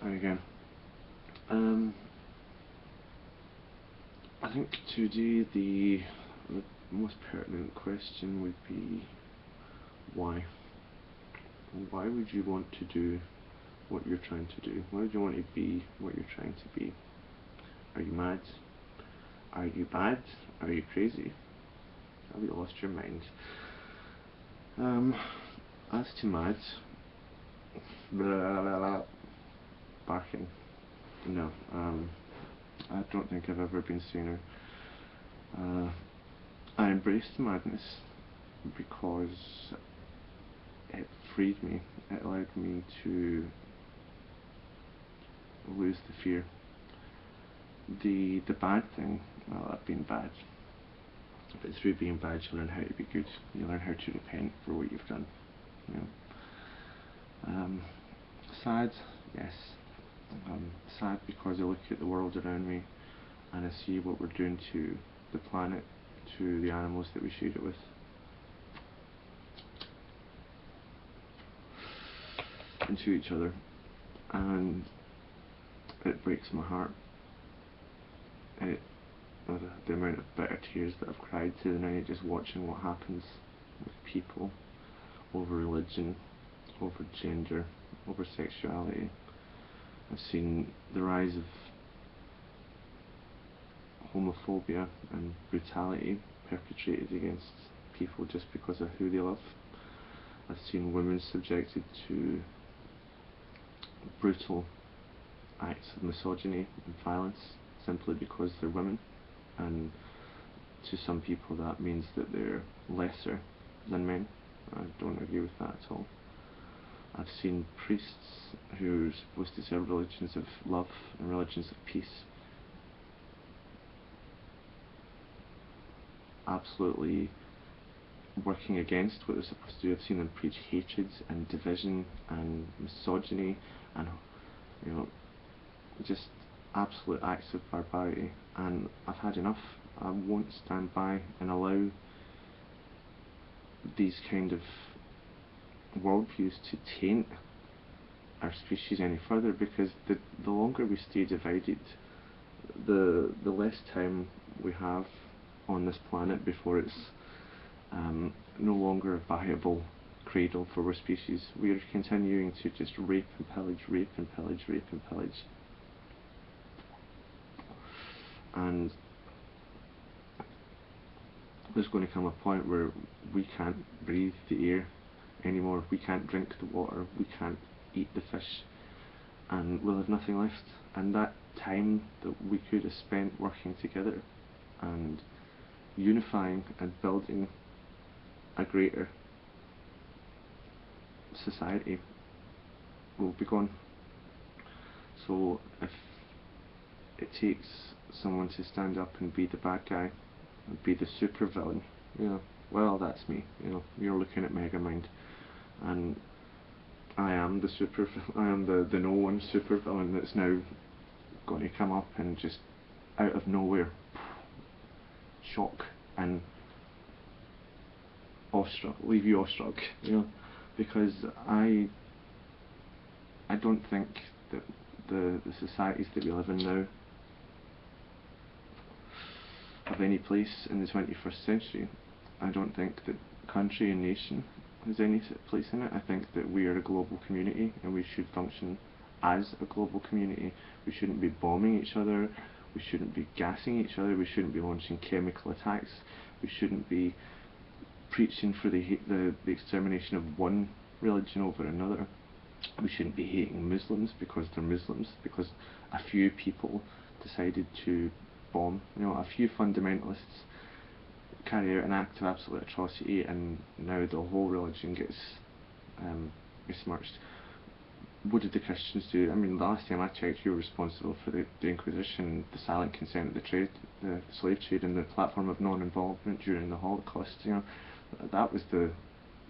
Hi again. I think today the most pertinent question would be why? Why would you want to do what you're trying to do? Why would you want to be what you're trying to be? Are you mad? Are you bad? Are you crazy? Have you lost your mind? As to mad, blah, blah, blah, blah, barking. No, I don't think I've ever been sooner. I embraced madness because it freed me. It allowed me to lose the fear. The bad thing, well, I've been bad, but through being bad you learn how to be good. You learn how to repent for what you've done. You know. Sad, yes. Sad because I look at the world around me and I see what we're doing to the planet, to the animals that we share it with. And to each other, and it breaks my heart. The amount of bitter tears that I've cried through the night just watching what happens with people over religion, over gender, over sexuality. I've seen the rise of homophobia and brutality perpetrated against people just because of who they love. I've seen women subjected to brutal acts of misogyny and violence simply because they're women, and to some people that means that they're lesser than men. I don't agree with that at all. I've seen priests who are supposed to serve religions of love and religions of peace absolutely working against what they're supposed to do. I've seen them preach hatred and division and misogyny and, you know, just absolute acts of barbarity, and I've had enough. I won't stand by and allow these kind of worldviews to taint our species any further, because the longer we stay divided, the less time we have on this planet before it's no longer a viable cradle for our species. We are continuing to just rape and pillage, rape and pillage, rape and pillage. And there's going to come a point where we can't breathe the air anymore, we can't drink the water, we can't eat the fish, and we'll have nothing left. And that time that we could have spent working together and unifying and building a greater society will be gone. So if it takes someone to stand up and be the bad guy and be the super villain, well, that's me. You're looking at Megamind, and I am the no one super villain that's now going to come up and just out of nowhere shock and awestruck, leave you awestruck, because I don't think that the societies that we live in now have any place in the 21st century. I don't think that country and nation has any place in it. I think that we are a global community and we should function as a global community. We shouldn't be bombing each other, we shouldn't be gassing each other, we shouldn't be launching chemical attacks, we shouldn't be preaching for the extermination of one religion over another. We shouldn't be hating Muslims because they're Muslims, because a few people decided to bomb. A few fundamentalists carry out an act of absolute atrocity and now the whole religion gets besmirched. What did the Christians do? I mean, the last time I checked, you were responsible for the Inquisition, the silent consent of the slave trade, and the platform of non-involvement during the Holocaust. That was the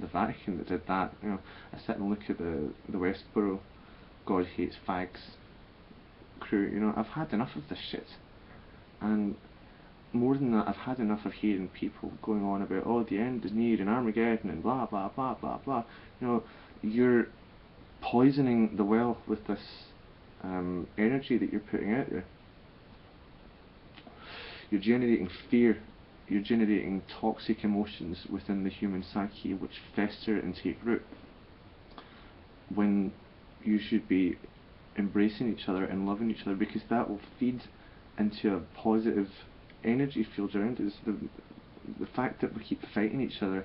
Vatican that did that. I sit and look at the Westboro God hates fags crew. I've had enough of this shit, and more than that, I've had enough of hearing people going on about, oh, the end is near and Armageddon and blah blah blah blah blah. You're poisoning the well with this energy that you're putting out there. You're generating fear, you're generating toxic emotions within the human psyche which fester and take root, when you should be embracing each other and loving each other, because that will feed into a positive energy field around us. The fact that we keep fighting each other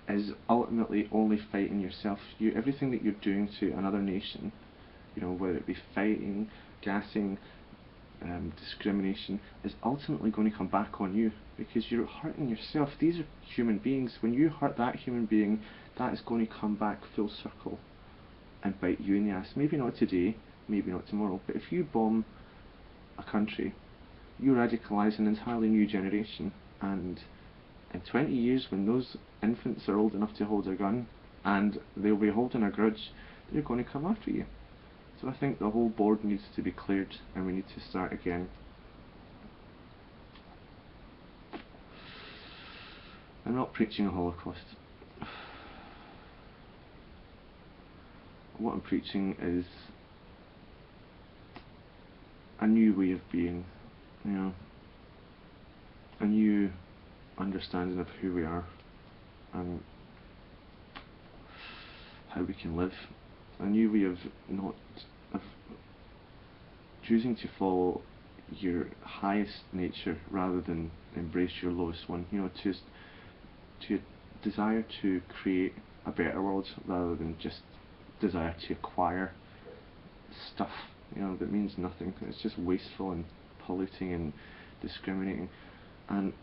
is ultimately only fighting yourself. Everything that you're doing to another nation, whether it be fighting, gassing, discrimination, is ultimately going to come back on you, because you're hurting yourself. These are human beings. When you hurt that human being, that is going to come back full circle and bite you in the ass. Maybe not today, maybe not tomorrow, but if you bomb a country, you radicalise an entirely new generation, and in 20 years, when those infants are old enough to hold a gun and they'll be holding a grudge, they're going to come after you. So I think the whole board needs to be cleared, and we need to start again. I'm not preaching a Holocaust. What I'm preaching is a new way of being, a new understanding of who we are and how we can live, a new way of choosing to follow your highest nature rather than embrace your lowest one. To desire to create a better world rather than just desire to acquire stuff, that means nothing. It's just wasteful and polluting and discriminating. And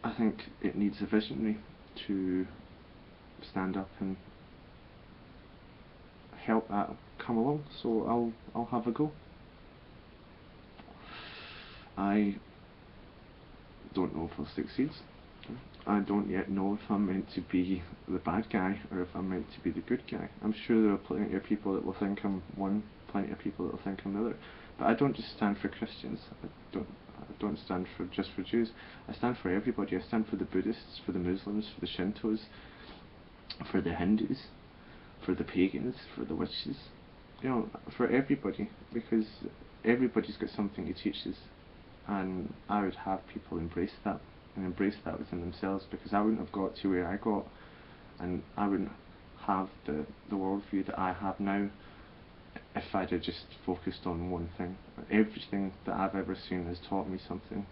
I think it needs a visionary to stand up and help that come along. So I'll have a go. I don't know if I'll succeed. I don't yet know if I'm meant to be the bad guy or if I'm meant to be the good guy. I'm sure there are plenty of people that will think I'm one, plenty of people that will think I'm the other. But I don't just stand for Christians. I don't stand just for Jews. I stand for everybody. I stand for the Buddhists, for the Muslims, for the Shintos, for the Hindus, for the pagans, for the witches, for everybody, because everybody's got something to teach us, and I would have people embrace that within themselves, because I wouldn't have got to where I got, and I wouldn't have the worldview that I have now if I'd have just focused on one thing. Everything that I've ever seen has taught me something,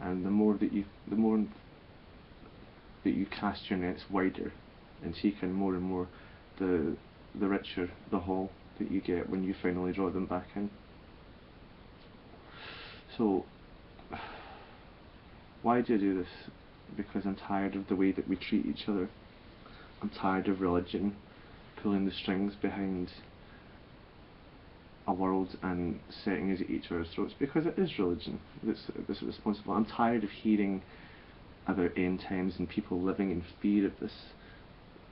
and the more that you cast your nets wider and take in more and more, the richer the haul that you get when you finally draw them back in. So why do I do this? Because I'm tired of the way that we treat each other. I'm tired of religion pulling the strings behind a world and setting us at each other's throats, because it is religion that's responsible. I'm tired of hearing about end times and people living in fear of this.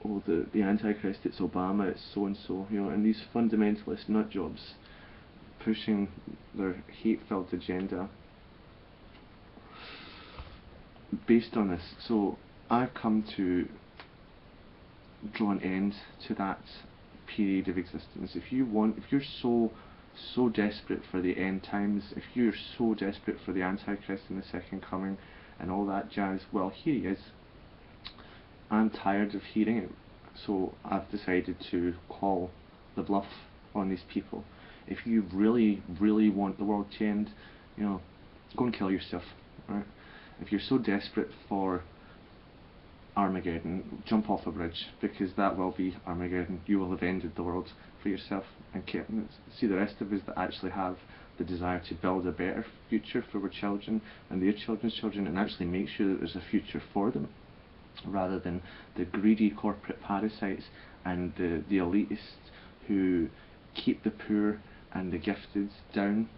Oh, the Antichrist, it's Obama, it's so and so, and these fundamentalist nutjobs pushing their hate-filled agenda based on this. So I've come to draw an end to that period of existence. If you're so desperate for the end times, if you're so desperate for the Antichrist and the second coming and all that jazz, well, here he is. I'm tired of hearing it, so I've decided to call the bluff on these people. If you really, really want the world to end, go and kill yourself, right? If you're so desperate for Armageddon, jump off a bridge, because that will be Armageddon. You will have ended the world for yourself and see the rest of us that actually have the desire to build a better future for our children and their children's children, and actually make sure that there's a future for them, rather than the greedy corporate parasites and the elitists who keep the poor and the gifted down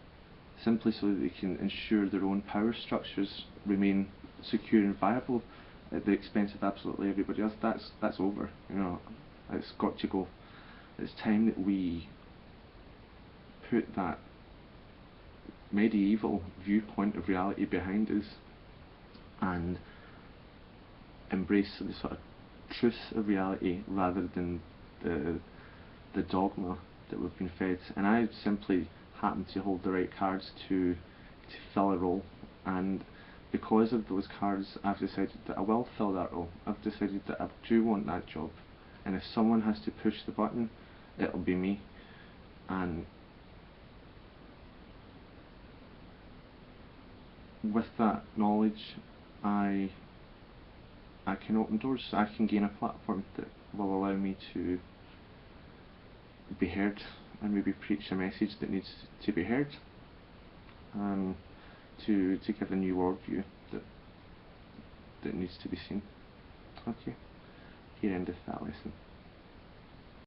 simply so that they can ensure their own power structures remain secure and viable at the expense of absolutely everybody else. That's over. It's got to go. It's time that we put that medieval viewpoint of reality behind us and embrace the sort of truth of reality rather than the dogma that we've been fed, and I simply happen to hold the right cards to fill a role, and because of those cards I've decided that I will fill that role. I've decided that I do want that job, and if someone has to push the button, it'll be me. And with that knowledge, I can open doors. I can gain a platform that will allow me to be heard and maybe preach a message that needs to be heard, and to give a new worldview that needs to be seen. Okay, here endeth that lesson.